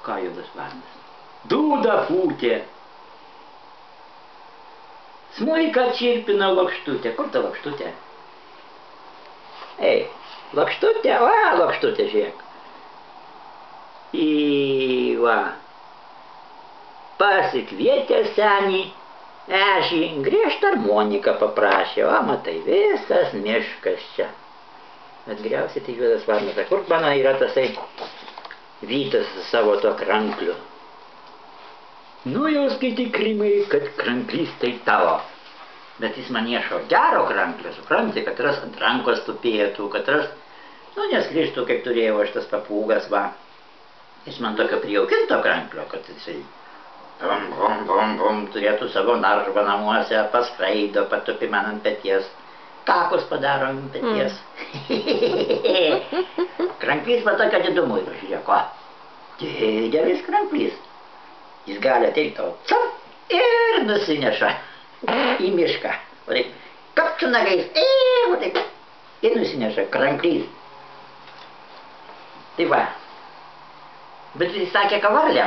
Ką juodas varnas? Dūda pūtė. Smuiką čirpino lakštutė. Kur ta lakštutė? Ei, lakštutė, va, lakštutė, žiūrėk. Va. Pasikvietė senį ežį, griežtą harmoniką paprašė. Va, matai, visas miškas čia. Bet geriausiai tai juodas varnas. Kur mano yra tasai Vytas su savo to krankliu? Nu, jau skaityk, Rimai, kad kranklys tai tavo. Bet jis man ieško gero kranklio, supranti, kad ras ant rankos tupėtų, kad ras, nu, neskristų, kaip turėjau aš tas papūgas, va. Jis man tokio prijaukinto kranklio, kad jisai turėtų savo naržvą namuose, paskraido, patupi man ant peties. Kakus padaro ant peties. Kranklys va tokia didumu yra, žiūrėk, o. Didelis kranklys. Jis gali ateiti tau, cap, ir nusineša į mišką. O taip, kap su nagais, o taip, ir nusineša kranklys. Tai va. Bet jis sakė, kad varlėm.